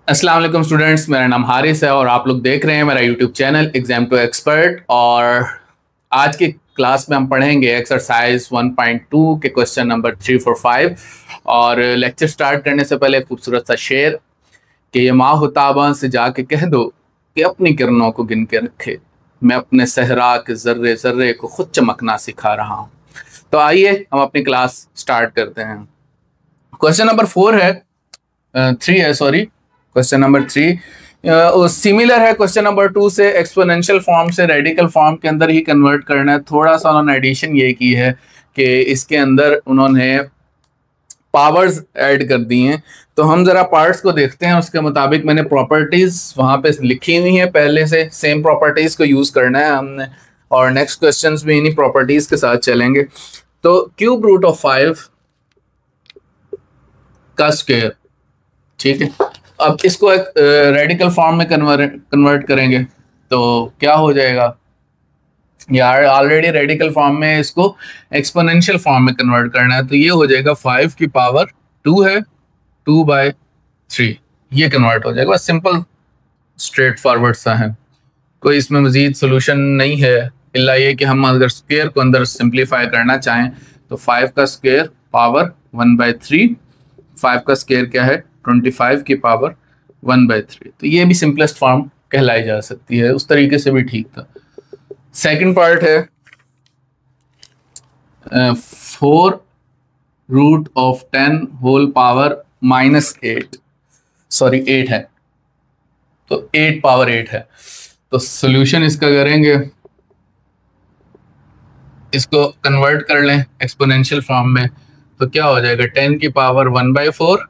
अस्सलाम वालेकुम स्टूडेंट्स, मेरा नाम हारिस है और आप लोग देख रहे हैं मेरा YouTube channel exam to expert. और आज की क्लास में हम पढ़ेंगे एक्सरसाइज 1.2 के क्वेश्चन नंबर 3, 4, 5। और लेक्चर स्टार्ट करने से पहले खूबसूरत सा शेर कि ये माँ ताबा से जाके कह दो कि अपनी किरणों को गिन के रखे, मैं अपने सहरा के जर्रे जर्रे को खुद चमकना सिखा रहा हूँ। तो आइए हम अपनी क्लास स्टार्ट करते हैं। क्वेश्चन नंबर 4 है 3 है, सॉरी, क्वेश्चन नंबर 3 सिमिलर है क्वेश्चन नंबर 2 से। एक्सपोनेंशियल फॉर्म से रेडिकल फॉर्म के अंदर ही कन्वर्ट करना है। थोड़ा सा उन्होंने एडिशन ये की है कि इसके अंदर उन्होंने पावर्स ऐड कर दी हैं। तो हम जरा पार्ट्स को देखते हैं, उसके मुताबिक मैंने प्रॉपर्टीज वहां पे लिखी हुई हैं पहले से। सेम प्रॉपर्टीज को यूज करना है हमने और नेक्स्ट क्वेश्चंस भी इन्हीं प्रॉपर्टीज के साथ चलेंगे। तो क्यूब रूट ऑफ 5 का स्क्वायर, ठीक है। अब इसको एक रेडिकल फॉर्म में कन्वर्ट करेंगे तो क्या हो जाएगा यार, ऑलरेडी रेडिकल फॉर्म में इसको एक्सपोनेंशियल फॉर्म में कन्वर्ट करना है। तो ये हो जाएगा 5 की पावर 2 है, 2/3 ये कन्वर्ट हो जाएगा। बस सिंपल स्ट्रेट फॉरवर्ड सा है, कोई इसमें मजीद सोल्यूशन नहीं है, इल्ला ये कि हम अगर स्क्वायर को अंदर सिंप्लीफाई करना चाहें तो 5 का स्क्वायर पावर 1/3, 5 का स्क्वायर क्या है 25 की पावर 1/3। तो ये भी सिंपलेस्ट फॉर्म कहलाई जा सकती है, उस तरीके से भी ठीक था। सेकंड पार्ट है 4 root of 10 whole power -8, sorry 8 है, तो 8 पावर 8 है। तो सोल्यूशन इसका करेंगे, इसको कन्वर्ट कर लें एक्सपोनेंशियल फॉर्म में। तो क्या हो जाएगा 10 की पावर 1/4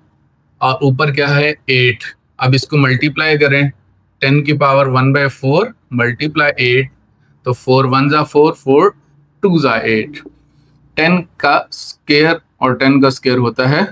और ऊपर क्या है 8। अब इसको मल्टीप्लाई करें, 10 की पावर 1/4 मल्टीप्लाई 8, तो 4 1 जा 4, 4 2 जा 8। 10 का स्क्वायर और 10 का स्क्वायर होता है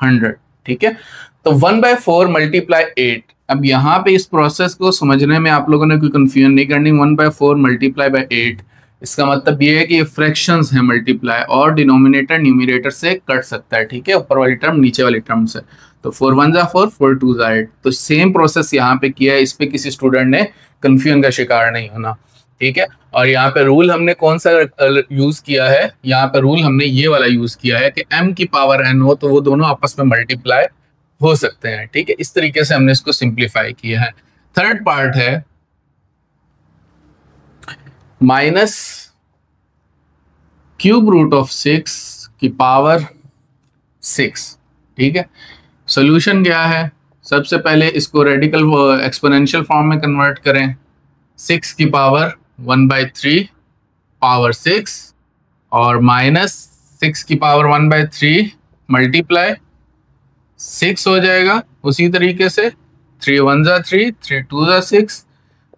100, ठीक है। तो 1/4 मल्टीप्लाई 8। अब यहाँ पे इस प्रोसेस को समझने में आप लोगों ने कोई कंफ्यूजन नहीं करनी। 1/4 मल्टीप्लाई बाई 8 इसका मतलब ये है कि ये फ्रैक्शंस है मल्टीप्लाई, और डिनोमिनेटर न्यूमरेटर से कट सकता है, ठीक है, ऊपर वाली टर्म नीचे वाली टर्म से। तो 4 1 जा 4, 4 2 जा 8। तो सेम प्रोसेस यहाँ पे किया है, इस पे किसी स्टूडेंट ने कंफ्यूजन का शिकार नहीं होना, ठीक है। और यहाँ पे रूल हमने कौन सा यूज किया है, यहाँ पे रूल हमने ये वाला यूज किया है कि m की पावर n हो तो वो दोनों आपस में मल्टीप्लाई हो सकते हैं, ठीक है। इस तरीके से हमने इसको सिंप्लीफाई किया है। थर्ड पार्ट है माइनस क्यूब रूट ऑफ 6 की पावर 6, ठीक है। सोल्यूशन क्या है, सबसे पहले इसको रेडिकल एक्सपोनेंशियल फॉर्म में कन्वर्ट करें। 6 की पावर 1/3 पावर 6 और माइनस 6 की पावर 1/3 मल्टीप्लाई 6 हो जाएगा। उसी तरीके से 3 1 जा 3, 3 2 जा 6,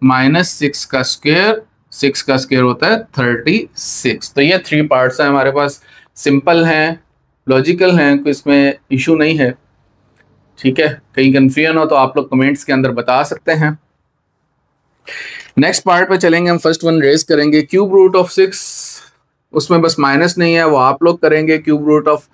माइनस 6 का स्क्वायर, 6 का स्क्वायर होता है 36। तो ये 3 पार्ट्स हैं हमारे पास, सिंपल हैं, लॉजिकल हैं, कोई इसमें इशू नहीं है, ठीक है। कहीं कंफ्यूजन हो तो आप लोग कमेंट्स के अंदर बता सकते हैं। नेक्स्ट पार्ट पे चलेंगे, हम फर्स्ट वन रेज करेंगे क्यूब रूट ऑफ 6। उसमें बस माइनस नहीं है, वो आप लोग करेंगे। Cube root of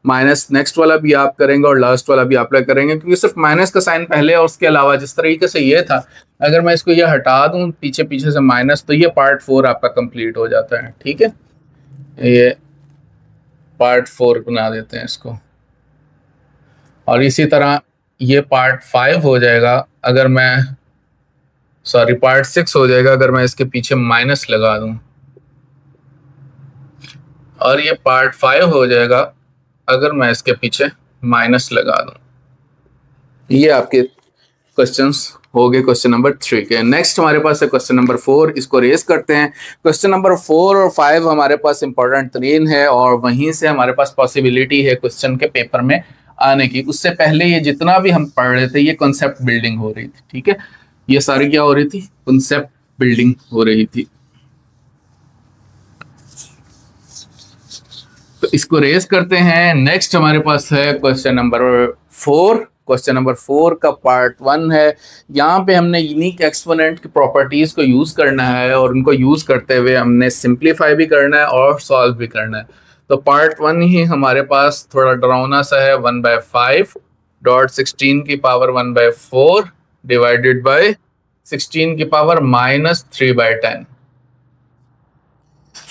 minus next वाला भी आप करेंगे और लास्ट वाला भी आप लोग करेंगे, क्योंकि सिर्फ माइनस का साइन पहले और उसके अलावा जिस तरीके से ये था, अगर मैं इसको ये हटा दूं पीछे पीछे से माइनस, तो ये पार्ट 4 आपका कंप्लीट हो जाता है, ठीक है। ये पार्ट 4 बना देते हैं इसको, और इसी तरह ये पार्ट 5 हो जाएगा अगर मैं, सॉरी पार्ट 6 हो जाएगा अगर मैं इसके पीछे माइनस लगा दूं, और ये पार्ट 5 हो जाएगा अगर मैं इसके पीछे माइनस लगा दूं। ये आपके क्वेश्चंस हो गए क्वेश्चन नंबर 3 के। नेक्स्ट हमारे पास है क्वेश्चन नंबर 4, इसको रेज करते हैं। क्वेश्चन नंबर 4 और 5 हमारे पास इंपॉर्टेंट तरीन है और वहीं से हमारे पास पॉसिबिलिटी है क्वेश्चन के पेपर में आने की। उससे पहले ये जितना भी हम पढ़ रहे थे ये कॉन्सेप्ट बिल्डिंग हो रही थी, ठीक है। ये सारी क्या हो रही थी, कॉन्सेप्ट बिल्डिंग हो रही थी। तो इसको रेज करते हैं। नेक्स्ट हमारे पास है क्वेश्चन नंबर 4। क्वेश्चन नंबर 4 का पार्ट 1 है। यहाँ पे हमने यूनिक एक्सपोनेंट की प्रॉपर्टीज को यूज करना है और उनको यूज करते हुए हमने सिंप्लीफाई भी करना है और सॉल्व भी करना है। तो पार्ट 1 ही हमारे पास थोड़ा डरावना सा है, 1/5 डॉट 16 की पावर 1/4 डिवाइडेड बाय 16 की पावर -3/10।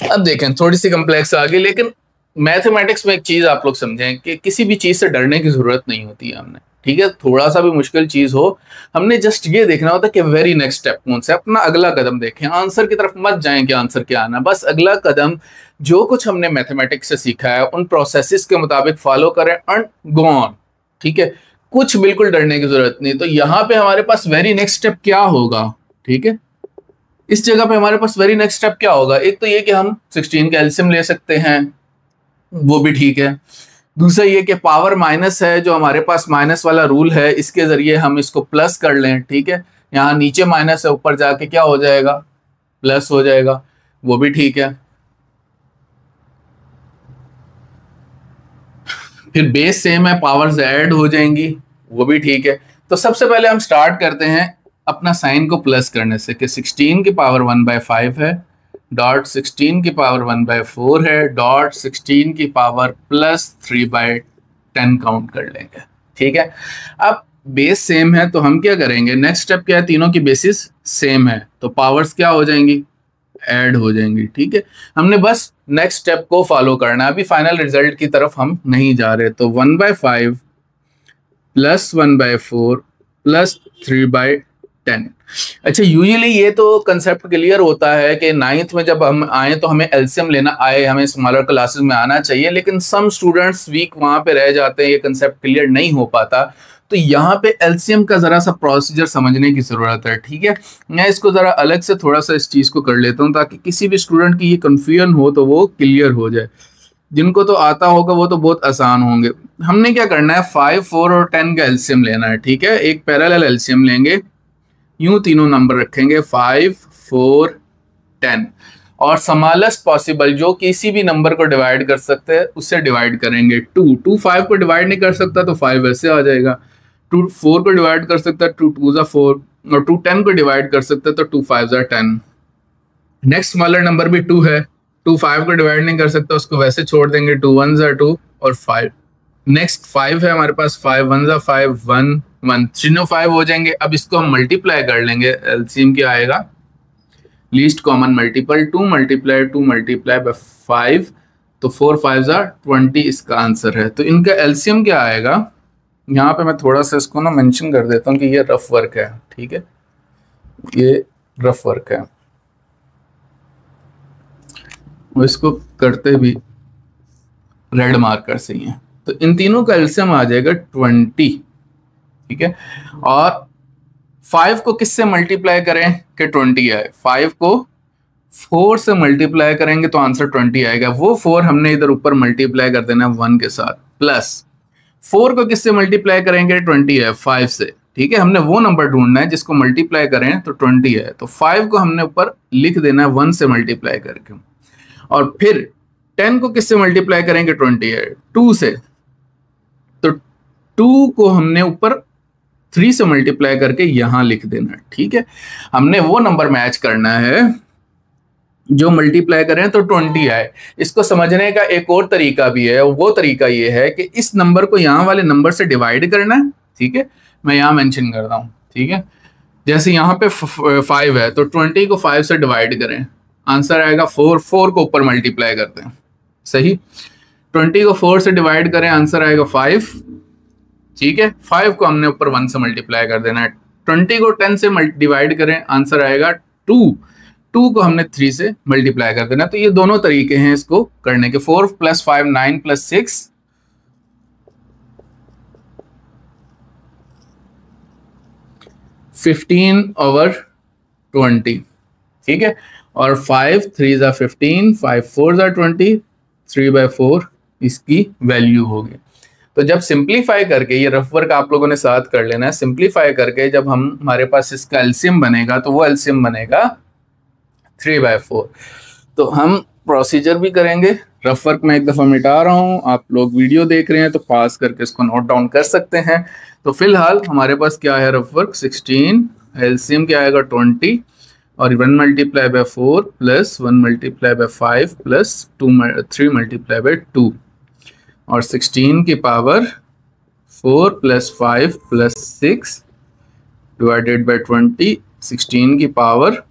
अब देखें थोड़ी सी कम्प्लेक्स आ गई, लेकिन मैथमेटिक्स में एक चीज आप लोग समझें कि किसी भी चीज से डरने की जरूरत नहीं होती है हमने, ठीक है। थोड़ा सा भी मुश्किल चीज हो, हमने जस्ट ये देखना होता है कि वेरी नेक्स्ट स्टेप कौन सा, अपना अगला कदम देखें, आंसर की तरफ मत जाएं कि आंसर क्या आना, बस अगला कदम जो कुछ हमने मैथमेटिक्स से सीखा है उन प्रोसेसेस के मुताबिक फॉलो करें एंड गो ऑन, ठीक है। कुछ बिल्कुल डरने की जरूरत नहीं। तो यहाँ पे हमारे पास वेरी नेक्स्ट स्टेप क्या होगा, ठीक है, इस जगह पे हमारे पास वेरी नेक्स्ट स्टेप क्या होगा, एक तो ये कि हम 16 का एलसीएम ले सकते हैं, वो भी ठीक है। दूसरा ये कि पावर माइनस है, जो हमारे पास माइनस वाला रूल है, इसके जरिए हम इसको प्लस कर लें, ठीक है। यहाँ नीचे माइनस है, ऊपर जाके क्या हो जाएगा, प्लस हो जाएगा, वो भी ठीक है। फिर बेस सेम है, पावर्स ऐड हो जाएंगी, वो भी ठीक है। तो सबसे पहले हम स्टार्ट करते हैं अपना साइन को प्लस करने से कि 16 की पावर 1/5 है, डॉट 16 की पावर 1/4 है, डॉट 16 की पावर +3/10 काउंट कर लेंगे, ठीक है। अब बेस सेम है तो हम क्या करेंगे, नेक्स्ट स्टेप क्या है, तीनों की बेसिस सेम है तो पावर्स क्या हो जाएंगी, ऐड हो जाएंगी, ठीक है। हमने बस नेक्स्ट स्टेप को फॉलो करना है, अभी फाइनल रिजल्ट की तरफ हम नहीं जा रहे। तो 1/5 + 1/4 + 3/10। अच्छा, यूजुअली ये तो कंसेप्ट क्लियर होता है कि 9th में जब हम आए तो हमें एलसीएम लेना आए, हमें स्मॉलर क्लासेस में आना चाहिए, लेकिन सम स्टूडेंट्स वीक वहां पे रह जाते हैं, ये कंसेप्ट क्लियर नहीं हो पाता। तो यहाँ पे एलसीएम का जरा सा प्रोसीजर समझने की जरूरत है, ठीक है। मैं इसको जरा अलग से थोड़ा सा इस चीज को कर लेता हूँ ताकि किसी भी स्टूडेंट की ये कंफ्यूजन हो तो वो क्लियर हो जाए। जिनको तो आता होगा वो तो बहुत आसान होंगे। हमने क्या करना है, 5, 4 और 10 का एलसीएम लेना है, ठीक है। एक पैरेलल एलसीएम लेंगे, यूं तीनों नंबर रखेंगे 5, 4, 10 और स्मॉलेस्ट पॉसिबल जो किसी भी नंबर को डिवाइड कर सकते हैं उससे डिवाइड करेंगे। 2 5 को डिवाइड नहीं कर सकता तो 5 ऐसे आ जाएगा। 2 4 को डिवाइड कर सकता है, 2 2 ज़ा 4 और 2 10 को डिवाइड कर सकता है तो 2 5 ज़ा 10। नेक्स्ट स्मॉलर नंबर भी 2 है, 2 5 को डिवाइड नहीं कर सकता, उसको वैसे छोड़ देंगे, 2 1 ज़ा 2 और 5। नेक्स्ट 5 है हमारे पास, 5 1 ज़ा 5 1 1, तीनों 5 हो जाएंगे। अब इसको हम मल्टीप्लाई कर लेंगे, एलसीएम क्या आएगा, least common multiple, 2 multiply by 5 तो 4 5 ज़ा 20 इसका आंसर है। तो इनका एलसीएम क्या आएगा, यहाँ पे मैं थोड़ा सा इसको ना मेंशन कर देता हूँ कि ये रफ वर्क है, ठीक है, ये रफ वर्क है, वो इसको करते भी रेड मार्कर से ही है। तो इन तीनों का एलसीएम आ जाएगा 20, ठीक है। और 5 को किससे मल्टीप्लाई करें कि 20 आए, 5 को 4 से मल्टीप्लाई करेंगे तो आंसर 20 आएगा। वो 4 हमने इधर ऊपर मल्टीप्लाई कर देना 1 के साथ, प्लस 4 को किससे मल्टीप्लाई करेंगे, 20 है 5 से, ठीक है। हमने वो नंबर ढूंढना है जिसको मल्टीप्लाई करें तो 20 है, तो 5 को हमने ऊपर लिख देना है 1 से मल्टीप्लाई करके। और फिर 10 को किससे मल्टीप्लाई करेंगे, 20 है 2 से, तो 2 को हमने ऊपर 3 से मल्टीप्लाई करके यहां लिख देना, ठीक है। हमने वो नंबर मैच करना है जो मल्टीप्लाई करें तो 20 आए। इसको समझने का एक और तरीका भी है, वो तरीका ये है कि इस नंबर को यहाँ वाले नंबर से डिवाइड करना है, ठीक है। मैं यहाँ मेंशन करता हूँ, ठीक है। जैसे यहाँ पे 5 है तो 20 को 5 से डिवाइड करें, आंसर आएगा 4, 4 को ऊपर मल्टीप्लाई करते हैं, सही। 20 को 4 से डिवाइड करें, आंसर आएगा 5, ठीक है। 5 को हमने ऊपर 1 से मल्टीप्लाई कर देना है। 20 को 10 से डिवाइड करें, आंसर आएगा 2, 2 को हमने 3 से मल्टीप्लाई कर देना। तो ये दोनों तरीके हैं इसको करने के, 4 + 5 9 + 6 15/20, ठीक है। और 5 3 ज़ा 15, 5 4 ज़ा 20, 3/4 इसकी वैल्यू होगी। तो जब सिंप्लीफाई करके, ये रफ वर्क आप लोगों ने साथ कर लेना है, सिंप्लीफाई करके जब हमारे पास इसका एलसीएम बनेगा तो वो एलसीएम बनेगा 3/4। तो हम प्रोसीजर भी करेंगे, रफ वर्क में एक दफ़ा मिटा रहा हूँ, आप लोग वीडियो देख रहे हैं तो पास करके इसको नोट डाउन कर सकते हैं। तो फिलहाल हमारे पास क्या है, रफ वर्क 16, एलसीएम क्या आएगा 20 और 1 × 4 + 1 × 5 + 3 × 2 और 16 की पावर 4 + 5 + 6 डिवाइडेड बाई 20, 16 की पावर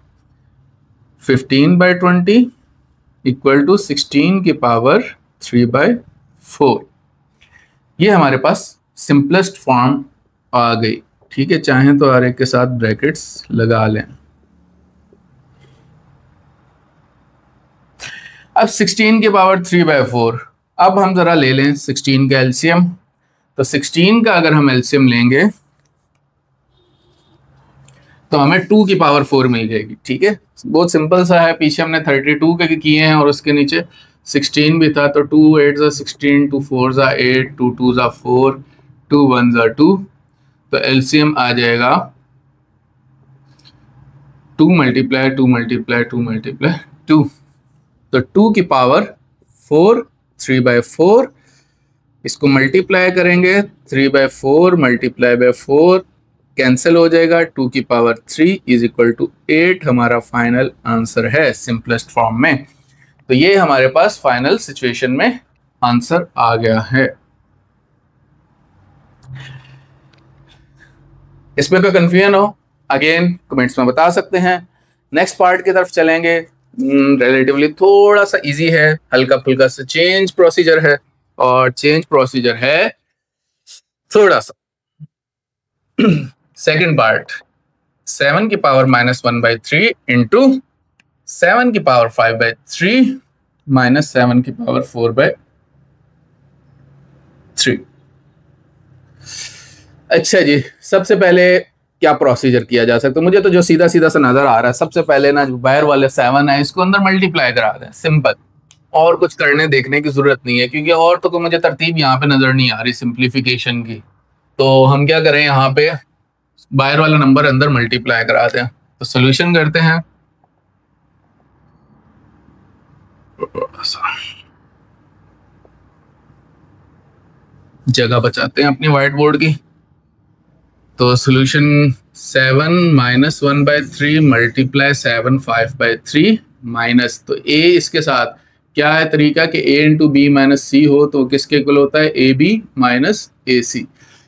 15/20 इक्वल टू 16 की पावर 3/4। ये हमारे पास सिंपलेस्ट फॉर्म आ गई। ठीक है, चाहें तो हर एक के साथ ब्रैकेट्स लगा लें। अब 16 की पावर 3/4, अब हम जरा ले लें 16 का एलसीएम। तो 16 का अगर हम एलसीएम लेंगे तो हमें 2 की पावर 4 मिल जाएगी। ठीक है, बहुत सिंपल सा है, पीछे हमने 32 के किए हैं और उसके नीचे 16 भी था। तो 2 8 ज़ा 16, 2 4 ज़ा 8, 2 2 ज़ा 4, 2 1 ज़ा 2। तो एलसीएम आ जाएगा 2 × 2 × 2 × 2। तो 2 की पावर 4 3/4, इसको मल्टीप्लाई करेंगे 3/4 × 4 कैंसिल हो जाएगा। 2 की पावर 3 = 8 हमारा फाइनल आंसर है सिंपलेस्ट फॉर्म में। तो ये हमारे पास फाइनल सिचुएशन में आंसर आ गया है। इसमें कोई कंफ्यूजन हो अगेन कमेंट्स में बता सकते हैं। नेक्स्ट पार्ट की तरफ चलेंगे। रिलेटिवली थोड़ा सा इजी है, हल्का फुल्का सा चेंज प्रोसीजर है, और चेंज प्रोसीजर है थोड़ा सा। सेकंड पार्ट 7 की पावर -1/3 इंटू 7 की पावर 5/3 माइनस 7 की पावर 4/3। अच्छा जी, सबसे पहले क्या प्रोसीजर किया जा सकता है? मुझे तो जो सीधा सीधा सा नजर आ रहा है, सबसे पहले ना जो बाहर वाले 7 है इसको अंदर मल्टीप्लाई करा दें, सिंपल। और कुछ करने देखने की जरूरत नहीं है, क्योंकि और तो मुझे तरतीब यहाँ पे नजर नहीं आ रही सिंप्लीफिकेशन की। तो हम क्या करें, यहाँ पे बाहर वाला नंबर अंदर मल्टीप्लाई करा दें। तो सोल्यूशन करते हैं। जगह बचाते हैं अपनी व्हाइट बोर्ड की। तो सोल्यूशन 7 - 1/3 मल्टीप्लाई 7 5/3 माइनस, तो a इसके साथ क्या है तरीका कि a × b - c हो तो किसके इक्वल होता है, ab - ac।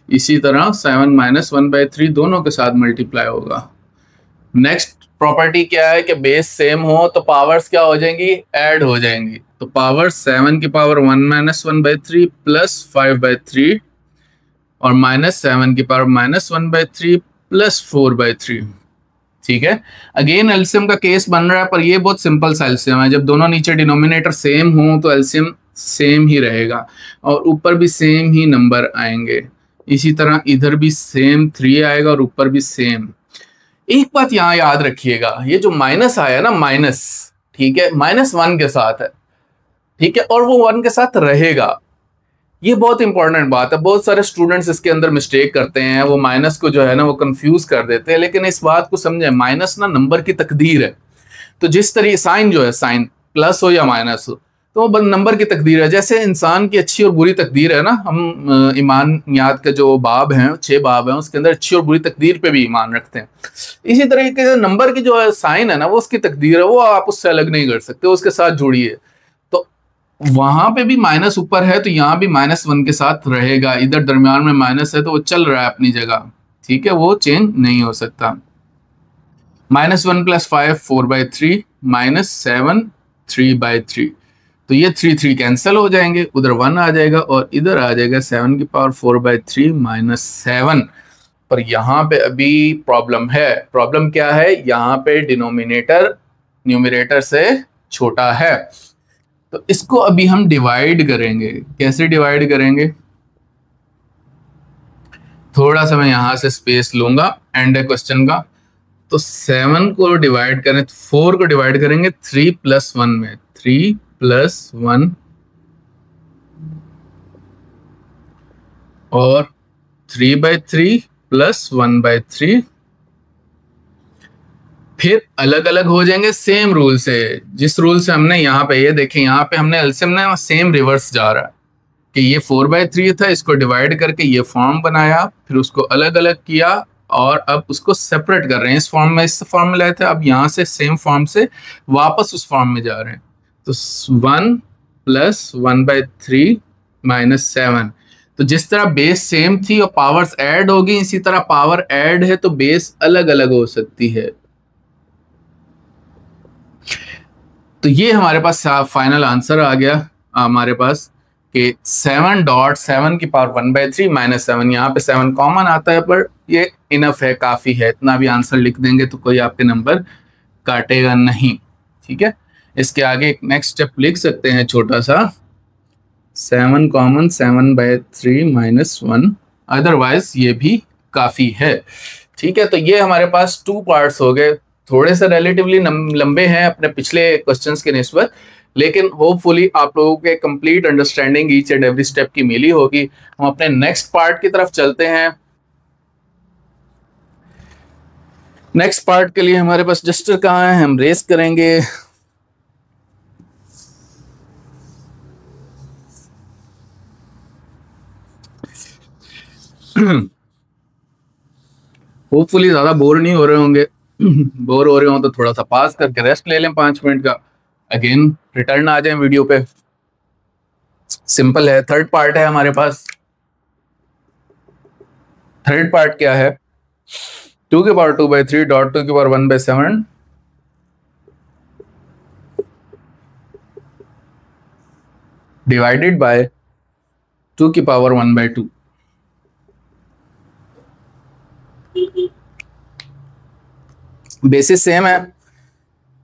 इसी तरह 7 - 1/3 दोनों के साथ मल्टीप्लाई होगा। नेक्स्ट प्रॉपर्टी क्या है कि बेस सेम हो तो पावर्स क्या हो जाएंगी, ऐड हो जाएंगी। तो पावर 7 की पावर 1 - 1/3 प्लस 5/3 और -7 की पावर -1/3 प्लस 4/3। ठीक है, अगेन एलसीएम का केस बन रहा है, पर ये बहुत सिंपल सा एलसीएम है। जब दोनों नीचे डिनोमिनेटर सेम हो तो एलसीएम सेम ही रहेगा और ऊपर भी सेम ही नंबर आएंगे। इसी तरह इधर भी सेम 3 आएगा और ऊपर भी सेम। एक बात यहाँ याद रखिएगा, ये जो माइनस आया ना माइनस, ठीक है, -1 के साथ है, ठीक है, और वो 1 के साथ रहेगा। ये बहुत इंपॉर्टेंट बात है। बहुत सारे स्टूडेंट्स इसके अंदर मिस्टेक करते हैं, वो माइनस को जो है ना वो कंफ्यूज कर देते हैं। लेकिन इस बात को समझे, माइनस ना नंबर की तकदीर है। तो जिस तरीके साइन जो है, साइन प्लस हो या माइनस हो, तो वो नंबर की तकदीर है। जैसे इंसान की अच्छी और बुरी तकदीर है ना, हम ईमानियात के जो बाब हैं, 6 बाब हैं, उसके अंदर अच्छी और बुरी तकदीर पे भी ईमान रखते हैं। इसी तरीके से नंबर की जो है साइन है ना, वो उसकी तकदीर है, वो आप उससे अलग नहीं कर सकते, उसके साथ जुड़िए। तो वहां पे भी माइनस ऊपर है तो यहाँ भी -1 के साथ रहेगा। इधर दरमियान में माइनस है तो वो चल रहा है अपनी जगह, ठीक है, वो चेंज नहीं हो सकता। -1 + 5 4/3 -7 3/3। तो ये 3 3 कैंसिल हो जाएंगे, उधर 1 आ जाएगा और इधर आ जाएगा 7 की पावर 4/3 -7। पर यहाँ पे अभी प्रॉब्लम है। प्रॉब्लम क्या है, यहाँ पे डिनोमिनेटर न्यूमरेटर से छोटा है। तो इसको अभी हम डिवाइड करेंगे। कैसे डिवाइड करेंगे, थोड़ा सा मैं यहां से स्पेस लूंगा एंड क्वेश्चन का। तो 7 को डिवाइड करें, 4 को डिवाइड करेंगे 3 + 1 में, 3 + 1 और 3/3 + 1/3। फिर अलग अलग हो जाएंगे सेम रूल से। जिस रूल से हमने यहाँ पे, ये देखें यहाँ पे हमने एलसीएम ने सेम रिवर्स जा रहा है कि ये 4/3 था, इसको डिवाइड करके ये फॉर्म बनाया, फिर उसको अलग अलग किया और अब उसको सेपरेट कर रहे हैं। इस फॉर्म में इस फॉर्म में लाए थे, अब यहाँ से सेम फॉर्म से वापस उस फॉर्म में जा रहे हैं। तो 1 + 1/3 -7। तो जिस तरह बेस सेम थी और पावर्स ऐड होगी, इसी तरह पावर ऐड है तो बेस अलग अलग हो सकती है। तो ये हमारे पास फाइनल आंसर आ गया हमारे पास कि 7.7 की पावर 1/3 माइनस 7। यहाँ पे 7 कॉमन आता है पर ये इनफ है, काफी है, इतना भी आंसर लिख देंगे तो कोई आपके नंबर काटेगा नहीं। ठीक है, इसके आगे एक नेक्स्ट स्टेप लिख सकते हैं छोटा सा, 7 कॉमन 7/3 माइनस 1, अदरवाइज ये भी काफी है। ठीक है, तो ये हमारे पास 2 पार्ट्स हो गए, थोड़े से रिलेटिवली लंबे हैं अपने पिछले क्वेश्चंस के निस्बत, लेकिन होपफुली आप लोगों के complete understanding each and every step की मिली होगी। हम अपने नेक्स्ट पार्ट की तरफ चलते हैं। नेक्स्ट पार्ट के लिए हमारे पास जस्टर कहाँ है, हम रेस करेंगे। होपफुली ज्यादा बोर नहीं हो रहे होंगे। बोर हो रहे हो तो थोड़ा सा पास करके रेस्ट ले लें 5 मिनट का, अगेन रिटर्न आ जाए वीडियो पे। सिंपल है। थर्ड पार्ट है हमारे पास। थर्ड पार्ट क्या है, 2 की पावर 2/3 डॉट 2 की पावर 1/7 डिवाइडेड बाय 2 की पावर 1/2। बेसिस सेम है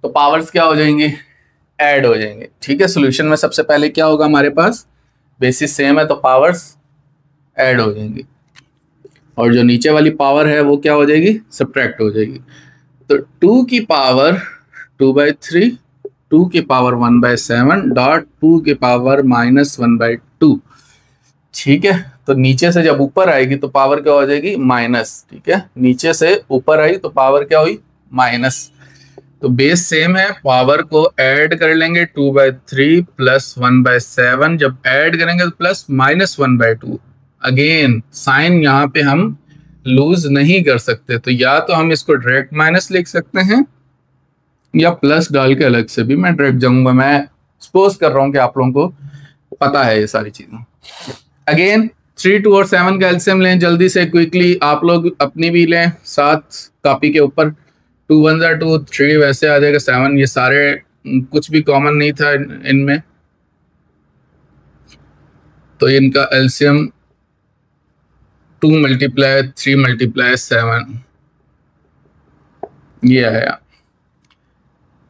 तो पावर्स क्या हो जाएंगी, ऐड हो जाएंगे। ठीक है, सॉल्यूशन में सबसे पहले क्या होगा हमारे पास, बेसिस सेम है तो पावर्स ऐड हो जाएंगी और जो नीचे वाली पावर है वो क्या हो जाएगी, सब्ट्रैक्ट हो जाएगी। तो 2 की पावर 2/3 2 की पावर 1/7 डॉट 2 की पावर -1/2। ठीक है, तो नीचे से जब ऊपर आएगी तो पावर क्या हो जाएगी, माइनस। ठीक है, नीचे से ऊपर आई तो पावर क्या हुई, माइनस। तो बेस सेम है, पावर को ऐड कर लेंगे 2/3 प्लस 1/7, जब ऐड करेंगे तो प्लस -1/2। अगेन साइन यहाँ पे हम लूज नहीं कर सकते, तो या तो हम इसको डायरेक्ट माइनस लिख सकते हैं या प्लस डाल के अलग से भी मैं डायरेक्ट जाऊंगा। मैं सपोज कर रहा हूं कि आप लोगों को पता है ये सारी चीजें। अगेन 3, 2 और 7 का एलसीएम लें जल्दी से, क्विकली आप लोग अपनी भी लें साथ कॉपी के ऊपर। 2 1 2, 3 वैसे आ जाएगा 7, ये सारे कुछ भी कॉमन नहीं था इनमें, तो इनका एलसीएम 2 × 3 × 7 ये आया।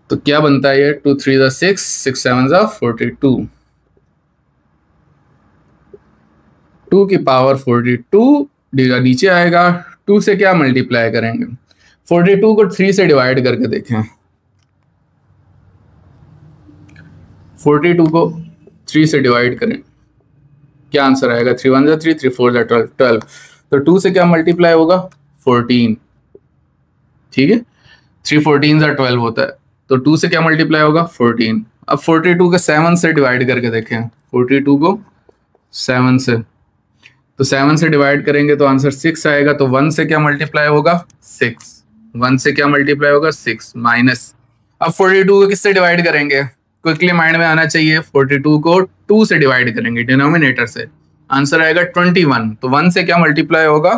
तो क्या बनता है ये, 2 3 6 6 7 42, 2 की पावर 42 नीचे आएगा। 2 से क्या मल्टीप्लाई करेंगे, 42 को 3 से डिवाइड करके देखें। 42 को 3 से डिवाइड करें, क्या आंसर आएगा, 3 1 3 3 4 12। तो 2 से क्या मल्टीप्लाई होगा, 14। ठीक है, 3 14 12 होता है, तो 2 से क्या मल्टीप्लाई होगा, 14। अब 42 को 7 से डिवाइड करके देखें, 42 को 7 से, तो 7 से डिवाइड करेंगे तो आंसर 6 आएगा। तो 1 से क्या मल्टीप्लाई होगा, 6। 1 से क्या मल्टीप्लाई होगा, 6 माइनस। अब 42 को किससे डिवाइड करेंगे, क्विकली माइंड में आना चाहिए। 42 को 2 से डिवाइड करेंगे डिनोमिनेटर से, आंसर आएगा 21। तो 1 से क्या मल्टीप्लाई होगा,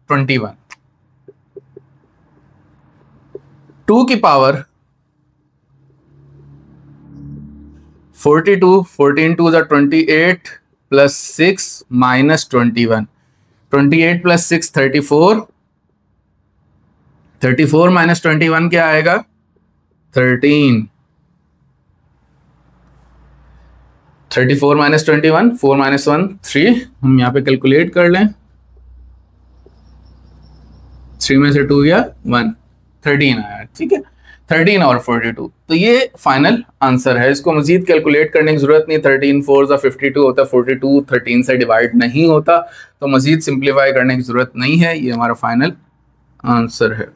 21। 2 की power 42 14 2 28 plus 6 minus 21। 28 plus 6 34, 34 minus 21 क्या आएगा, 13। 34 माइनस 21, 4 माइनस 1 3, हम यहाँ पे कैलकुलेट कर लें, 3 में से 2 गया 1, 13 आया। ठीक है, 13 और 42, तो ये फाइनल आंसर है। इसको मजीद कैलकुलेट करने की जरूरत नहीं, 13 4 52 होता है, 42 13 से डिवाइड नहीं होता, तो मजीद सिंप्लीफाई करने की जरूरत नहीं है। ये हमारा फाइनल आंसर है।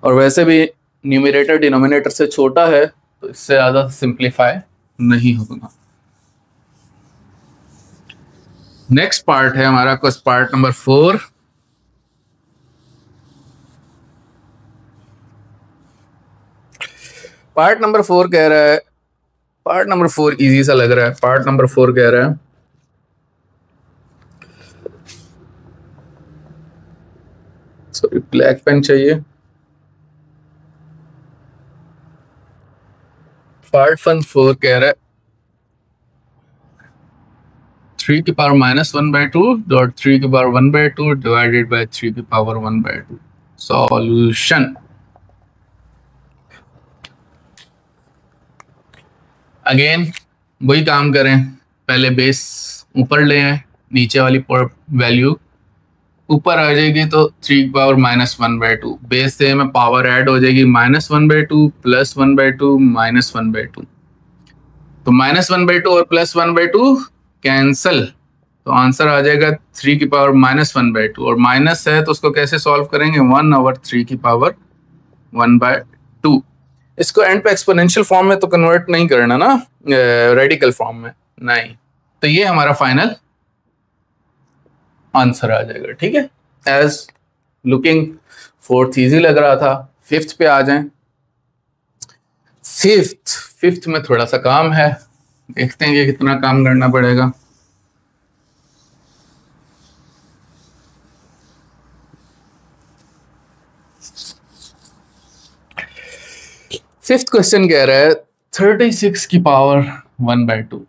और वैसे भी न्यूमरेटर डिनोमिनेटर से छोटा है तो इससे ज्यादा सिंप्लीफाई नहीं होगा। नेक्स्ट पार्ट है हमारा पार्ट नंबर 4। पार्ट नंबर 4 कह रहा है, पार्ट नंबर 4 इजी सा लग रहा है। पार्ट नंबर 4 कह रहा है सॉरी ब्लैक पेन चाहिए। पार्ट 4 कह रहा है 3 की पावर -1/2 डॉट 3 की पावर 1/2 डिवाइडेड बाय 3 की पावर 1/2। सॉल्यूशन अगेन वही काम करें, पहले बेस ऊपर ले आए, नीचे वाली वैल्यू ऊपर आ जाएगी तो 3 की पावर -1/2, बेस से में पावर ऐड हो जाएगी -1/2 +1/2 -1/2, तो -1/2 और +1/2 कैंसल, तो आंसर आ जाएगा 3 की पावर -1/2, और माइनस है तो उसको कैसे सॉल्व करेंगे 1/3 की पावर 1/2। इसको एंड पे एक्सपोनेंशियल फॉर्म में तो कन्वर्ट नहीं करना ना, रेडिकल फॉर्म में नहीं, तो ये हमारा फाइनल आंसर आ जाएगा। ठीक है, एज लुकिंग 4th इजी लग रहा था, 5th पे आ जाएं। 5th में थोड़ा सा काम है, देखते हैं कि कितना काम करना पड़ेगा। फिफ्थ क्वेश्चन कह रहा है 36 की पावर 1/2।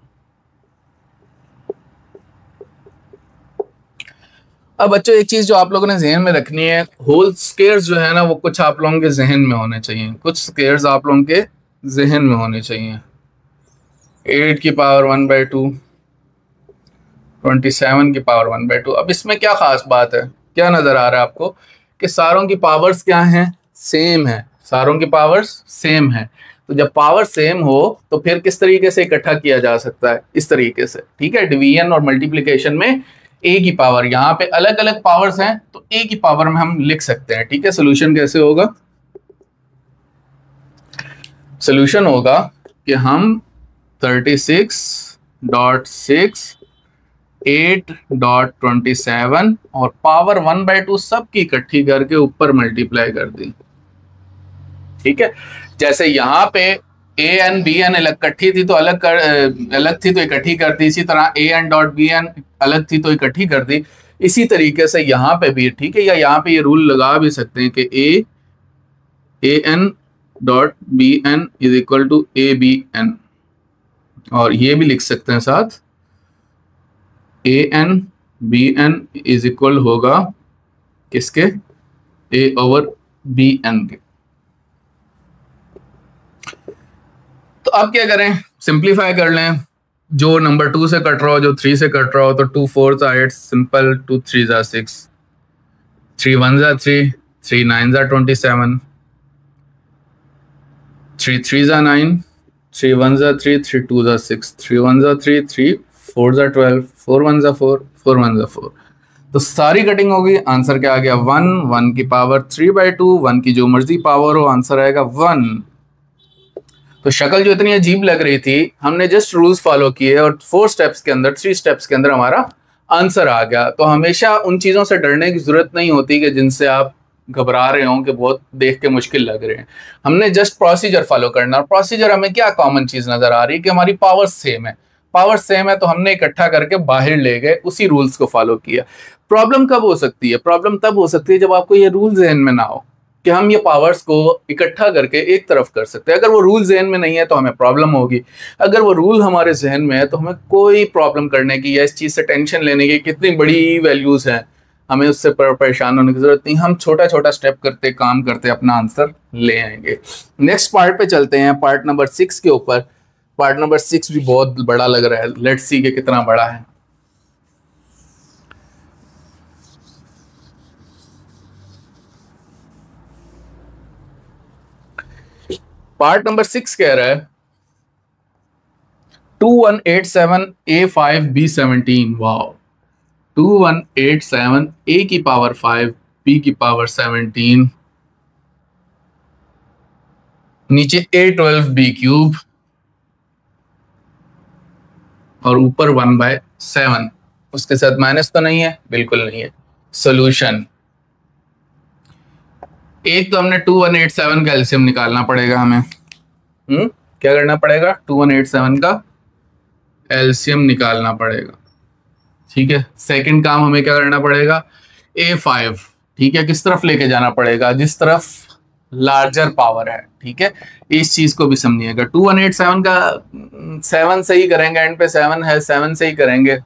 अब बच्चों एक चीज जो आप लोगों ने जहन में रखनी है, होल स्क्वायर्स जो है ना वो कुछ आप लोगों के जहन में होने चाहिए, कुछ स्क्वायर्स आप लोगों के जहन में होने चाहिए। 8 की पावर 1/2, 27 की पावर 1/2। अब इसमें क्या खास बात है, क्या नजर आ रहा है आपको कि सारों की पावर्स क्या हैं, सेम है, सारों की पावर्स सेम है। तो जब पावर सेम हो तो फिर किस तरीके से इकट्ठा किया जा सकता है, इस तरीके से। ठीक है, डिवीजन और मल्टीप्लिकेशन में ए की पावर, यहाँ पे अलग अलग पावर्स हैं तो ए की पावर में हम लिख सकते हैं। ठीक है, सोल्यूशन कैसे होगा, सोल्यूशन होगा कि हम 36.6 8.27 और पावर 1/2 सबकी इकट्ठी करके ऊपर मल्टीप्लाई कर दी। ठीक है, जैसे यहाँ पे ए एन बी एन इकट्ठी थी तो अलग थी तो इकट्ठी कर दी, इसी तरह ए एन डॉट बी एन अलग थी तो इकट्ठी कर दी। इसी तरीके से यहाँ पे भी, ठीक है, या यहाँ पे ये रूल लगा भी सकते हैं कि A N dot B N is equal to A B N, और ये भी लिख सकते हैं साथ A N B N is equal होगा किसके, ए ओवर बी एन के। तो अब क्या करें, सिंप्लीफाई कर लें, जो नंबर 2 से कट रहा हो, जो 3 से कट रहा हो, तो 2 4 8 सिंपल, 2 3 6, 3 1 3, 3 9 27, 3 3 9, 3 1 3, 3 2 6, 3 1 3, 3 4 12, 4 1 4, 4 1 4। तो सारी कटिंग होगी, आंसर क्या आ गया 1, 1 की पावर 3/2, 1 की जो मर्जी पावर हो आंसर आएगा 1। तो शक्ल जो इतनी अजीब लग रही थी, हमने जस्ट रूल्स फॉलो किए और 3 स्टेप्स के अंदर हमारा आंसर आ गया। तो हमेशा उन चीज़ों से डरने की जरूरत नहीं होती कि जिनसे आप घबरा रहे हो कि बहुत देख के मुश्किल लग रहे हैं। हमने जस्ट प्रोसीजर फॉलो करना, और प्रोसीजर हमें क्या कॉमन चीज़ नज़र आ रही है कि हमारी पावर सेम है, पावर सेम है तो हमने इकट्ठा करके बाहर ले गए, उसी रूल्स को फॉलो किया। प्रॉब्लम कब हो सकती है, प्रॉब्लम तब हो सकती है जब आपको ये रूल जहन में ना हो कि हम ये पावर्स को इकट्ठा करके एक तरफ कर सकते हैं। अगर वो रूल जहन में नहीं है तो हमें प्रॉब्लम होगी, अगर वो रूल हमारे जहन में है तो हमें कोई प्रॉब्लम करने की या इस चीज़ से टेंशन लेने की, कितनी बड़ी वैल्यूज़ हैं, हमें उससे परेशान होने की जरूरत नहीं। हम छोटा छोटा स्टेप करते, काम करते अपना आंसर ले आएंगे। नेक्स्ट पार्ट पे चलते हैं, पार्ट नंबर 6 के ऊपर। पार्ट नंबर 6 भी बहुत बड़ा लग रहा है, लेट्स सी कि कितना बड़ा है। पार्ट नंबर 6 कह रहा है 2187 A5 B17। वाओ, 2187 A की पावर 5 B की पावर 17, नीचे A12 B³ और ऊपर 1/7। उसके साथ माइनस तो नहीं है, बिल्कुल नहीं है। सोल्यूशन, एक तो हमने 2187 का एलसीएम निकालना पड़ेगा हमें, क्या करना पड़ेगा, 2187 का एलसीएम निकालना पड़ेगा। ठीक है, सेकंड काम हमें क्या करना पड़ेगा, A5, ठीक है, किस तरफ लेके जाना पड़ेगा, जिस तरफ लार्जर पावर है। ठीक है, इस चीज को भी समझिएगा। 2187 का 7 से ही करेंगे, एंड पे 7 है, 7 से ही करेंगे।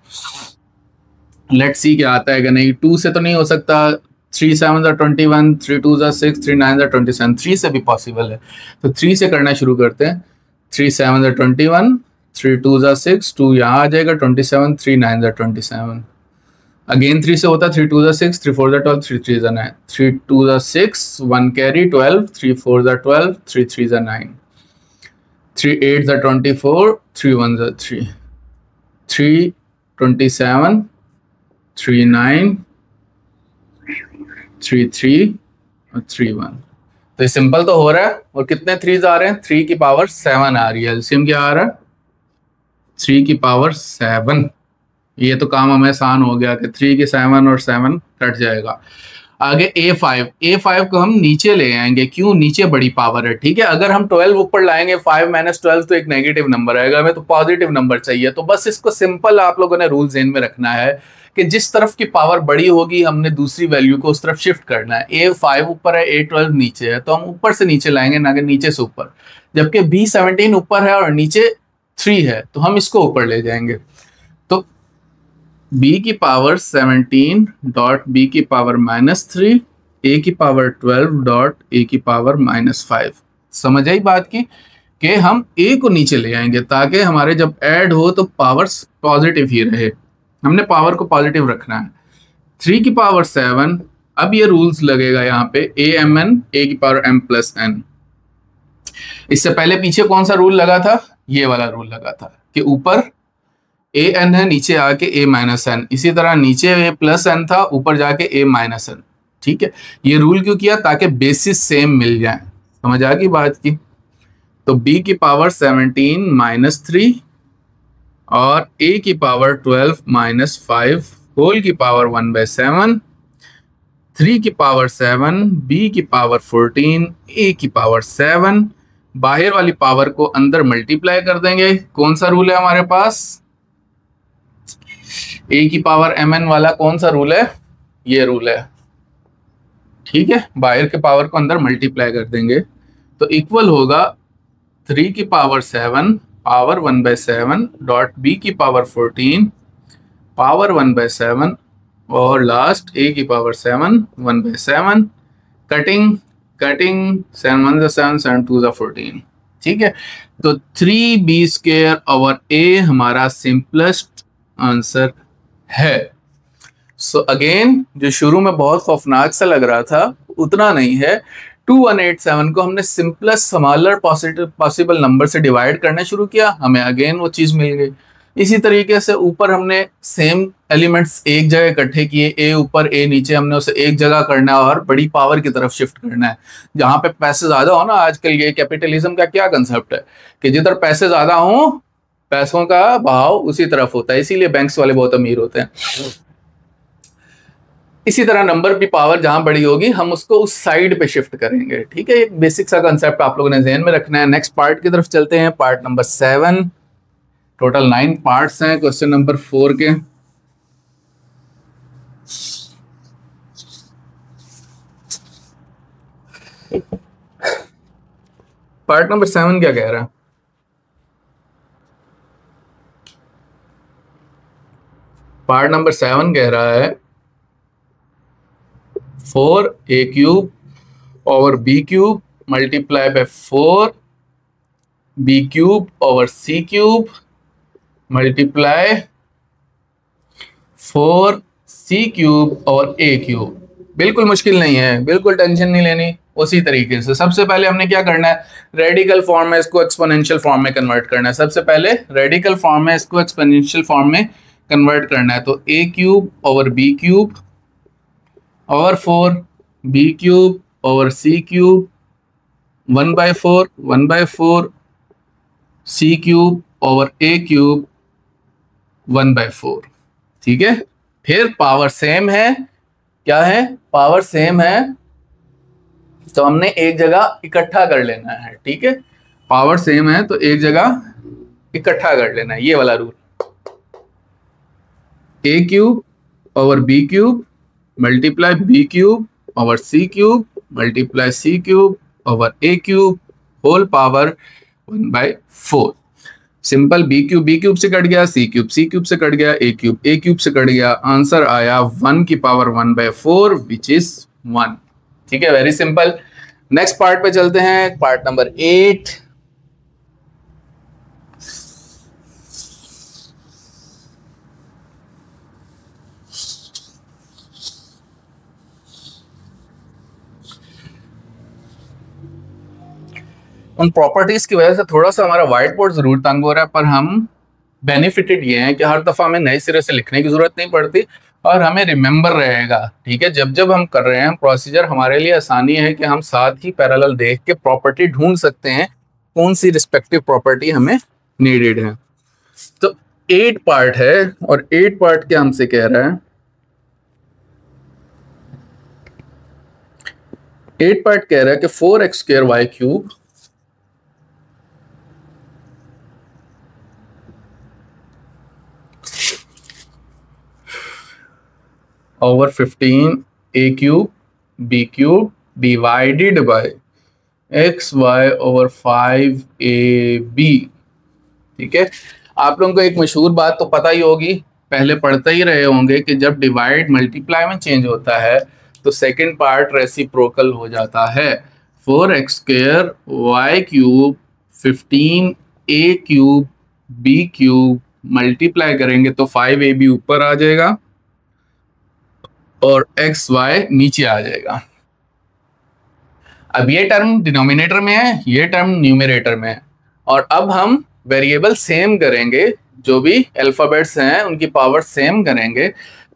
लेट्स सी क्या आता है कि नहीं, 2 से तो नहीं हो सकता, 3 7 21, 3 2 6, 3 9 27, 3 से भी पॉसिबल है, तो 3 से करना शुरू करते हैं। 3 7 21, 3 2 6, 2 यहाँ आ जाएगा, 27, 3 9 27, अगेन 3 से होता है, 3 2 6, 3 4 12, 3 3 9, 3 2 6, 1 कैरी 12, 3 4 12, 3 3 9, 3 8 24, 3 1 3, 3 27, 3 9, 3 3 और 3 1। तो ये सिंपल तो हो रहा है, और कितने 3s आ रहे हैं, 3 की पावर 7 आ रही है। एलसीएम क्या आ रहा है, 3 की पावर 7। ये तो काम हमें आसान हो गया कि 3 की 7 और 7 कट जाएगा। आगे A5 को हम नीचे ले आएंगे, क्यों, नीचे बड़ी पावर है। ठीक है, अगर हम 12 ऊपर लाएंगे, 5 - 12 तो एक नेगेटिव नंबर आएगा, हमें तो पॉजिटिव नंबर चाहिए। तो बस इसको सिंपल आप लोगों ने रूल ज़हन में रखना है कि जिस तरफ की पावर बड़ी होगी हमने दूसरी वैल्यू को उस तरफ शिफ्ट करना है। A5 ऊपर है, A12 नीचे है, तो हम ऊपर से नीचे लाएंगे, ना कि नीचे से ऊपर। जबकि B17 ऊपर है और नीचे 3 है, तो हम इसको ऊपर ले जाएंगे। तो b की पावर 17 डॉट b की पावर -3, a की पावर 12 डॉट a की पावर -5। समझ आई बात की कि हम a को नीचे ले आएंगे ताकि हमारे जब ऐड हो तो पावर्स पॉजिटिव ही रहे। हमने पावर को पॉजिटिव रखना है। 3 की पावर 7, अब ये रूल्स लगेगा यहाँ पे, amn, a की पावर m+n। इससे पहले पीछे कौन सा रूल लगा था, ये वाला रूल लगा था कि ऊपर an है, नीचे आके a-n, इसी तरह नीचे a+n था, ऊपर जाके a-n। ठीक है, ये रूल क्यों किया, ताकि बेसिस सेम मिल जाए। समझ आ गई बात की। तो b की पावर 17 - 3 और a की पावर 12 - 5 होल की पावर 1/7, 3 की पावर 7, b की पावर 14, a की पावर 7। बाहर वाली पावर को अंदर मल्टीप्लाई कर देंगे। कौन सा रूल है हमारे पास, a की पावर mn वाला कौन सा रूल है, ये रूल है। ठीक है, बाहर के पावर को अंदर मल्टीप्लाई कर देंगे तो इक्वल होगा 3 की पावर 7 पावर 1/7 डॉट b की पावर 14 पावर 1/7 और लास्ट a की पावर 7 1/7। कटिंग 7 1 7 7 2 14। ठीक है, तो 3b² ओवर a हमारा सिंपलेस्ट आंसर है। सो अगेन, जो शुरू में बहुत खौफनाक सा लग रहा था उतना नहीं है। 2187 को हमने सिंपलेस्ट स्मॉलर पॉसिबल नंबर से डिवाइड करना शुरू किया, हमें अगेन वो चीज मिल गई। इसी तरीके से ऊपर हमने सेम एलिमेंट्स एक जगह इकट्ठे किए, ए ऊपर ए नीचे, हमने उसे एक जगह करना है और बड़ी पावर की तरफ शिफ्ट करना है। जहां पे पैसे ज्यादा हो ना, आजकल ये कैपिटलिज्म का क्या कंसेप्ट है कि जिधर पैसे ज्यादा हो पैसों का भाव उसी तरफ होता है, इसीलिए बैंक्स वाले बहुत अमीर होते हैं। इसी तरह नंबर की पावर जहां बड़ी होगी हम उसको उस साइड पे शिफ्ट करेंगे। ठीक है, एक बेसिक सा कंसेप्ट आप लोगों ने ध्यान में रखना है। नेक्स्ट पार्ट की तरफ चलते हैं, पार्ट नंबर 7। टोटल 9 पार्ट्स हैं क्वेश्चन नंबर 4 के। पार्ट नंबर 7 क्या कह रहा है, पार्ट नंबर 7 कह रहा है 4a³ over b³ multiply by 4b³ over c³ multiply 4c³ और a³। बिल्कुल मुश्किल नहीं है, बिल्कुल टेंशन नहीं लेनी। उसी तरीके से सबसे पहले हमने क्या करना है, रेडिकल फॉर्म में इसको एक्सपोनेंशियल फॉर्म में कन्वर्ट करना है। सबसे पहले रेडिकल फॉर्म में इसको एक्सपोनेंशियल फॉर्म में कन्वर्ट करना है। तो a³ over b³ over 4b³ over c³ 1/4 1/4 c³ over a³ 1/4। ठीक है, फिर पावर सेम है, क्या है, पावर सेम है, तो हमने एक जगह इकट्ठा कर लेना है। ठीक है, पावर सेम है तो एक जगह इकट्ठा कर लेना है, ये वाला rule. A cube over B cube multiply B cube over C cube multiply C cube over A cube whole power 1/4। Simple, B cube से कट गया, सी क्यूब से कट गया, ए क्यूब से कट गया, आंसर आया 1 की power 1/4 which is 1। ठीक है, वेरी सिंपल। नेक्स्ट पार्ट पे चलते हैं, पार्ट नंबर 8। उन प्रॉपर्टीज की वजह से थोड़ा सा हमारा व्हाइट बोर्ड जरूर तंग हो रहा है, पर हम बेनिफिटेड ये हैं कि हर दफा हमें नए सिरे से लिखने की जरूरत नहीं पड़ती और हमें रिमेंबर रहेगा। ठीक है, जब जब हम कर रहे हैं प्रोसीजर, हमारे लिए आसानी है कि हम साथ ही पैरेलल देख के प्रॉपर्टी ढूंढ सकते हैं कौन सी रिस्पेक्टिव प्रॉपर्टी हमें नीडेड है। तो 8 पार्ट है और 8 पार्ट क्या हमसे कह रहा है, 8 पार्ट कह रहा है कि 4x² y cube over 15 a cube b cube divided by xy over 5ab। ठीक है, आप लोगों को एक मशहूर बात तो पता ही होगी, पहले पढ़ते ही रहे होंगे कि जब डिवाइड मल्टीप्लाई में चेंज होता है तो सेकंड पार्ट रेसिप्रोकल हो जाता है। 4x² y cube 15 a cube b cube multiply करेंगे तो 5ab ऊपर आ जाएगा और xy नीचे आ जाएगा। अब ये टर्म डिनोमिनेटर में है, ये टर्म न्यूमरेटर में है, और अब हम वेरिएबल सेम करेंगे, जो भी अल्फाबेट्स हैं उनकी पावर सेम करेंगे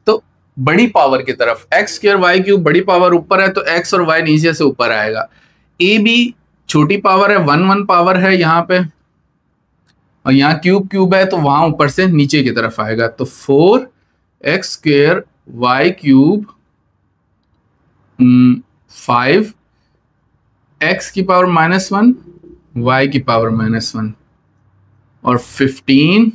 तो बड़ी पावर की तरफ x² y क्यूब बड़ी पावर ऊपर है तो x और y नीचे से ऊपर आएगा। ए बी छोटी पावर है, 1 पावर है यहाँ पे, और यहाँ क्यूब है तो वहां ऊपर से नीचे की तरफ आएगा। तो 4x² y क्यूब 5 x की पावर -1 y की पावर -1 और 15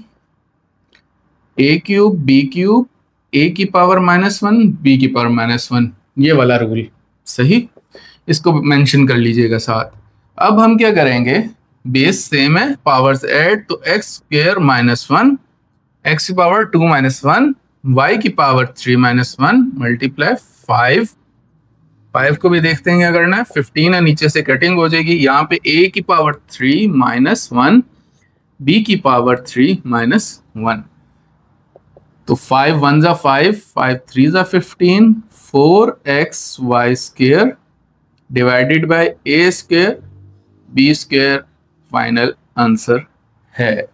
a cube b cube a की पावर -1 b की पावर -1, ये वाला रूल सही, इसको मेंशन कर लीजिएगा साथ। अब हम क्या करेंगे, बेस सेम है, पावर्स ऐड, तो x² -1 x की पावर 2 -1 y की पावर 3 -1 मल्टीप्लाई 5 को भी देखते हैं क्या करना है, 15 है, नीचे से कटिंग हो जाएगी, यहाँ पे a की पावर 3 -1 b की पावर 3 -1, तो 5 1 जा 5 5 3 जा 15 4xy² divided by a² b² final answer है।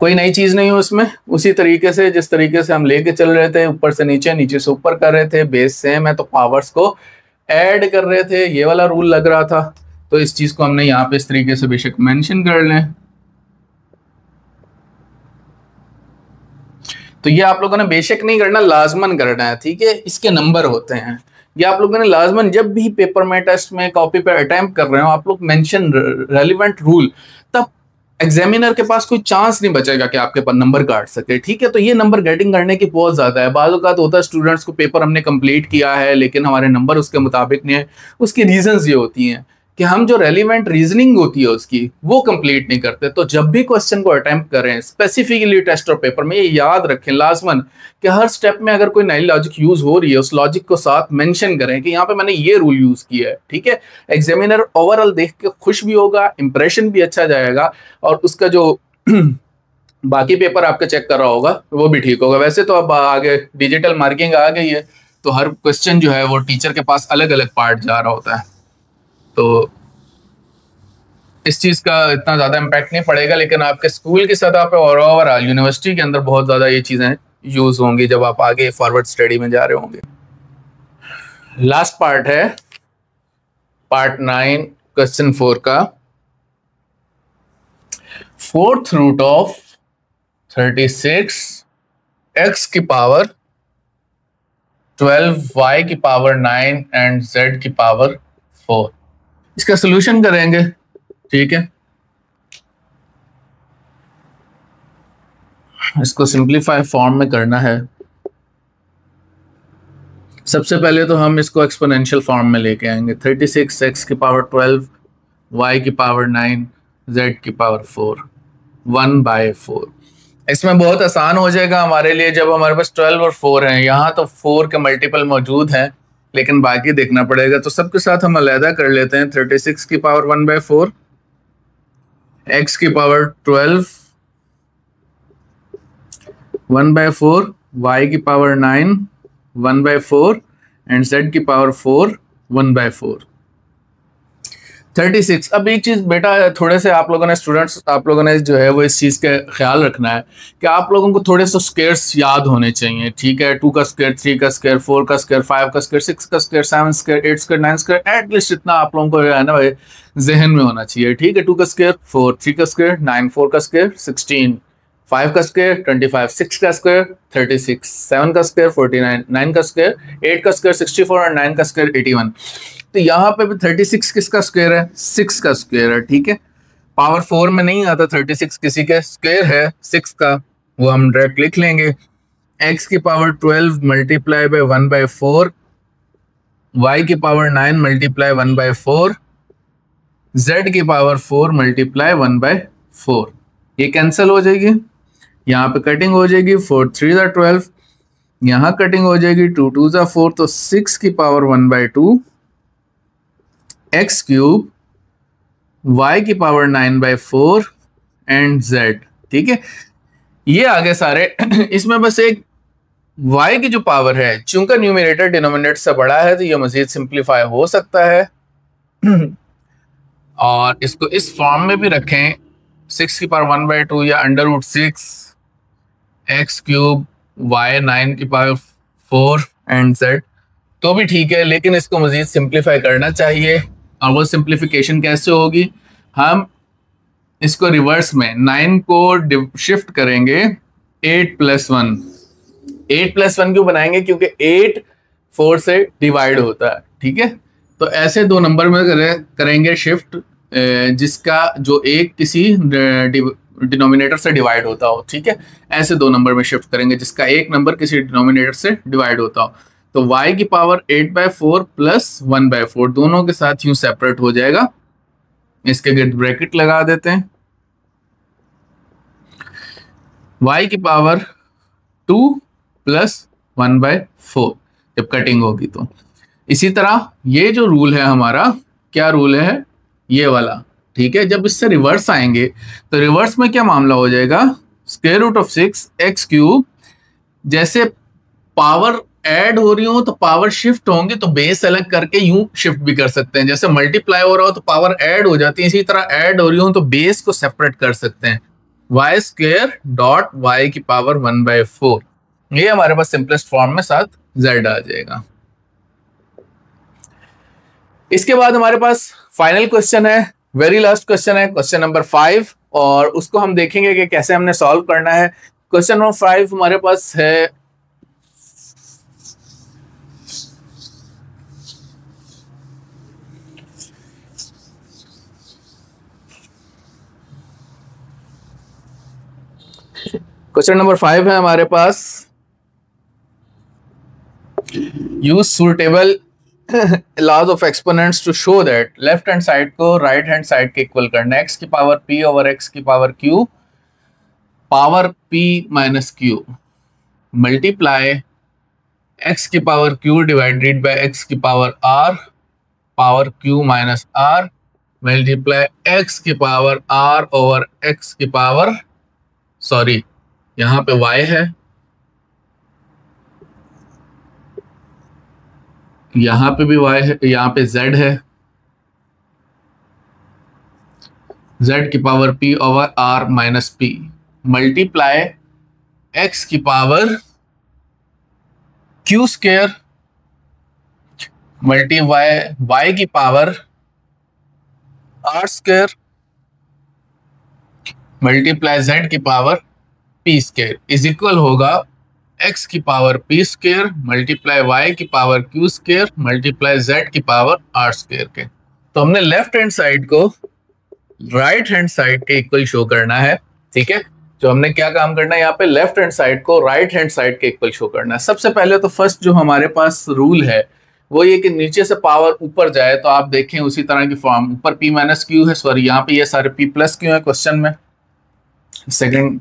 कोई नई चीज नहीं है उसमें, उसी तरीके से जिस तरीके से हम लेके चल रहे थे, ऊपर से नीचे नीचे से ऊपर कर रहे थे, बेस सेम है तो पावर्स को ऐड कर रहे थे, ये वाला रूल लग रहा था, तो इस चीज को हमने यहाँ पे इस तरीके से बेशक मेंशन कर लें। तो ये आप लोगों ने बेशक नहीं करना, लाजमन करना है। ठीक है, इसके नंबर होते हैं, ये आप लोगों ने लाजमन जब भी पेपर में, टेस्ट में, कॉपी पे अटेम्प्ट कर रहे हो, आप लोग मेंशन रेलिवेंट रूल, तब एग्जामिनर के पास कोई चांस नहीं बचेगा कि आपके पास नंबर काट सके। ठीक है, तो ये नंबर गेटिंग करने की बहुत ज्यादा है। बाज़ औक़ात होता है स्टूडेंट्स को पेपर हमने कंप्लीट किया है लेकिन हमारे नंबर उसके मुताबिक नहीं है, उसकी रीजंस ये होती हैं कि हम जो रेलिवेंट रीजनिंग होती है उसकी वो कंप्लीट नहीं करते। तो जब भी क्वेश्चन को अटेम्प्ट करें, स्पेसिफिकली टेस्ट और पेपर में, ये याद रखें लाजमन कि हर स्टेप में अगर कोई नई लॉजिक यूज हो रही है उस लॉजिक को साथ मेंशन करें कि यहाँ पे मैंने ये रूल यूज किया है। ठीक है, एग्जामिनर ओवरऑल देख के खुश भी होगा, इंप्रेशन भी अच्छा जाएगा, और उसका जो बाकी पेपर आपका चेक कर रहा होगा वो भी ठीक होगा। वैसे तो अब आगे डिजिटल मार्किंग आ गई है तो हर क्वेश्चन जो है वो टीचर के पास अलग अलग पार्ट जा रहा होता है, तो इस चीज का इतना ज्यादा इम्पैक्ट नहीं पड़ेगा, लेकिन आपके स्कूल की सतह पे और ओवरऑल यूनिवर्सिटी के अंदर बहुत ज्यादा ये चीजें यूज होंगी जब आप आगे फॉरवर्ड स्टडी में जा रहे होंगे। लास्ट पार्ट है पार्ट 9 क्वेश्चन 4 का, 4th रूट ऑफ 36 x की पावर 12 y की पावर 9 एंड z की पावर 4। इसका सोल्यूशन करेंगे ठीक है, इसको सिंप्लीफाई फॉर्म में करना है। सबसे पहले तो हम इसको एक्सपोनेंशियल फॉर्म में लेके आएंगे। 36 x की पावर 12 y की पावर 9 z की पावर 4 1/4। इसमें बहुत आसान हो जाएगा हमारे लिए जब हमारे पास 12 और 4 हैं। यहाँ तो 4 के मल्टीपल मौजूद हैं लेकिन बाकी देखना पड़ेगा, तो सबके साथ हम अलहदा कर लेते हैं। 36 की पावर 1/4, x की पावर 12 1/4, y की पावर 9 1/4 एंड z की पावर 4 1/4। 36। अब एक चीज बेटा, थोड़े से आप लोगों ने स्टूडेंट्स, आप लोगों ने जो है वो इस चीज का ख्याल रखना है कि आप लोगों को थोड़े से स्क्वायर्स याद होने चाहिए। ठीक है, 2 का स्क्वायर, 3 का स्क्वायर, 4 का स्क्वायर, 5 का स्क्वायर, 6 का square, 7 square, 8 square, 9 square, at least इतना आप लोगों को है ना भाई जहन में होना चाहिए। ठीक है, 2 का स्क्वायर 4, 3 का स्क्वायर 9, 4 का स्क्वायर 16, 5 का स्क्वायर 25, 6 का स्क्वायर 36, 7 का स्क्वायर 49, 9 का स्क्वायर 8 का स्क्वायर 64 और 9 का स्क्वायर 81। तो यहाँ पे भी 36 किसका स्क्वायर है? 6 का स्क्वायर है। ठीक है, पावर 4 में नहीं आता, 36 किसी के स्क्वायर है 6 का, वो हम डायरेक्ट लिख लेंगे। x की पावर 12 मल्टीप्लाई बाय 1/4, y की पावर 9 मल्टीप्लाई 1/4, z की पावर 4 मल्टीप्लाई 1/4। ये कैंसिल हो जाएगी, यहाँ पे कटिंग हो जाएगी। 4 3 ज़ा 12, यहाँ कटिंग हो जाएगी। 2 2 ज़ा 4, तो 6 की पावर 1/2 x क्यूब, y की पावर 9/4 एंड z। ठीक है, ये आगे सारे इसमें बस एक y की जो पावर है, चूंकि न्यूमरेटर डिनोमिनेटर से बड़ा है तो ये मजीद सिंप्लीफाई हो सकता है और इसको इस फॉर्म में भी रखें, 6 की पावर 1/2 या √6 x क्यूब, y 9 की पावर 4 एंड z, तो भी ठीक है, लेकिन इसको मजीद सिंप्लीफाई करना चाहिए। और वो सिंप्लीफिकेशन कैसे होगी? हम इसको रिवर्स में 9 को शिफ्ट करेंगे 8 + 1। 8 + 1 क्यों बनाएंगे? क्योंकि 8 4 से डिवाइड होता है। ठीक है, तो ऐसे दो नंबर में करेंगे शिफ्ट जिसका जो एक किसी डिनोमिनेटर से डिवाइड होता हो। ठीक है, ऐसे दो नंबर में शिफ्ट करेंगे जिसका एक नंबर किसी डिनोमिनेटर से डिवाइड होता हो। तो y की पावर 8/4 + 1/4 दोनों के साथ यूं सेपरेट हो जाएगा। इसके गिर्द ब्रैकेट लगा देते हैं। y की पावर 2 + 1/4 जब कटिंग होगी तो। इसी तरह ये जो रूल है हमारा, क्या रूल है? ये वाला। ठीक है, जब इससे रिवर्स आएंगे तो रिवर्स में क्या मामला हो जाएगा? √6 x क्यूब, जैसे पावर ऐड हो रही हो तो पावर शिफ्ट होंगे तो बेस अलग करके यूं शिफ्ट भी कर सकते हैं। जैसे मल्टीप्लाई हो रहा हो तो पावर ऐड हो जाती है, इसी तरह ऐड हो रही हो तो बेस को सेपरेट कर सकते हैं। y² डॉट y की पावर 1/4, ये हमारे पास सिंपलेस्ट फॉर्म में साथ z आ जाएगा। इसके बाद हमारे पास फाइनल क्वेश्चन है, वेरी लास्ट क्वेश्चन है, क्वेश्चन नंबर 5, और उसको हम देखेंगे कि कैसे हमने सॉल्व करना है। क्वेश्चन नंबर 5 हमारे पास है क्वेश्चन नंबर 5 है हमारे पास, use suitable laws of exponents to show that left hand side को राइट हैंड साइड के इक्वल करना है। x की पावर p ओवर x की power q power p minus q multiply x की power q divided by x की power r power q minus r multiply x की power r over x की power, sorry यहाँ पे y है, यहाँ पे भी y है, यहाँ पे z है, z की power p over r minus p multiply x की power q square multiply y की power r square multiply z की power p square is equal होगा x की power p square multiply y की power q square multiply z की power r square के। तो हमने लेफ्ट हैंड साइड को राइट हैंड साइड के इक्वल शो करना है। ठीक है, जो हमने क्या काम करना है यहाँ पे, लेफ्ट हैंड साइड को राइट हैंड साइड के इक्वल शो करना है। सबसे पहले तो फर्स्ट जो हमारे पास रूल है वो ये कि नीचे से पावर ऊपर जाए, तो आप देखें उसी तरह की फॉर्म, ऊपर p माइनस क्यू है, सॉरी यहाँ पे ये सारे p प्लस क्यू है क्वेश्चन में। सेकंड,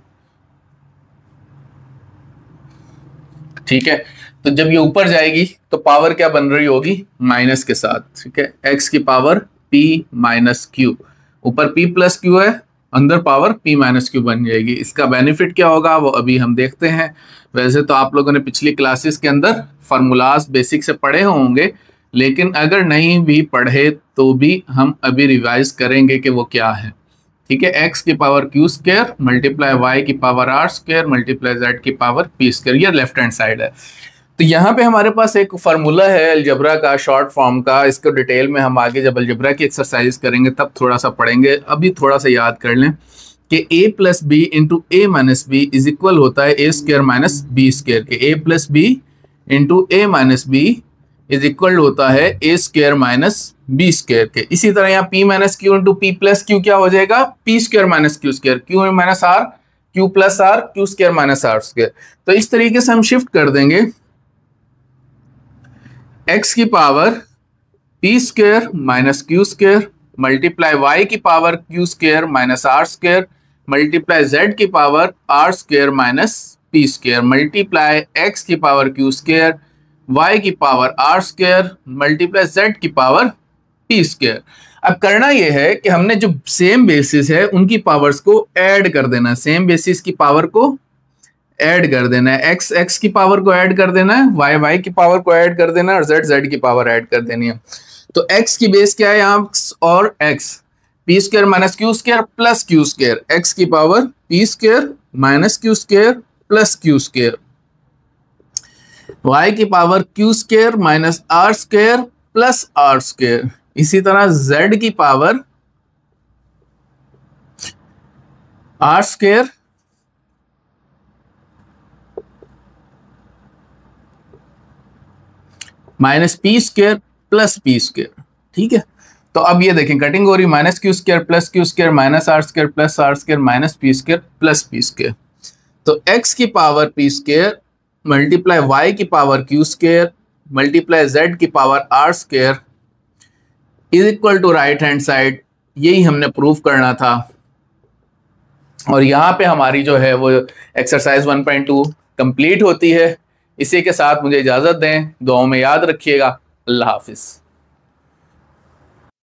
ठीक है, तो जब ये ऊपर जाएगी तो पावर क्या बन रही होगी, माइनस के साथ। ठीक है, x की पावर p माइनस क्यू, ऊपर p प्लस क्यू है, अंदर पावर p माइनस क्यू बन जाएगी। इसका बेनिफिट क्या होगा वो अभी हम देखते हैं। वैसे तो आप लोगों ने पिछली क्लासेस के अंदर फार्मूलाज बेसिक से पढ़े होंगे, लेकिन अगर नहीं भी पढ़े तो भी हम अभी रिवाइज करेंगे कि वो क्या है। ठीक है, x की power Q square multiply y की power r square multiply z की पावर p स्क्वायर, ये लेफ्ट हैंड साइड है। तो यहाँ पे हमारे पास एक फार्मूला है अलजेब्रा का, शॉर्ट फॉर्म का। इसको डिटेल में हम आगे जब अलजेब्रा की एक्सरसाइज करेंगे तब थोड़ा सा पढ़ेंगे। अभी थोड़ा सा याद कर लें कि a plus B into A minus B is equal होता है A square minus B square के। a plus B into A minus B is equal होता है A square minus B square के। इसी तरह यहाँ p minus Q into P plus Q क्या हो जाएगा, p square minus Q square, Q minus R Q plus R Q square minus R square. तो इस तरीके से हम शिफ्ट कर देंगे x की power p square minus Q square multiply y की power q square minus R square multiply z की power r square minus p square multiply x की पावर q स्क्वायर y की power r square multiply z की power p square. अब करना यह है कि हमने जो सेम बेसिस है उनकी पावर्स को ऐड कर देना है, सेम बेसिस की पावर को ऐड कर देना है, x x की पावर को ऐड कर देना है, y y की पावर को ऐड कर देना है और z z की पावर ऐड कर देनी है। तो x की बेस क्या है यहाँ और x, p square minus Q square plus Q square, x की power p square minus Q square plus Q square, y की power q square minus r square plus r square. इसी तरह z की power r square minus P square plus P square. ठीक है, तो अब ये देखें कटिंग हो रही, minus Q square plus Q square minus R square plus R square minus P square plus P square. तो x की power P square multiply y की power Q square multiply z की power R square is equal to right hand side. यही हमने proof करना था और यहाँ पे हमारी जो है वो एक्सरसाइज 1.2 कंप्लीट होती है। इसी के साथ मुझे इजाज़त दें, दुआओं में याद रखिएगा। अल्लाह हाफिज़।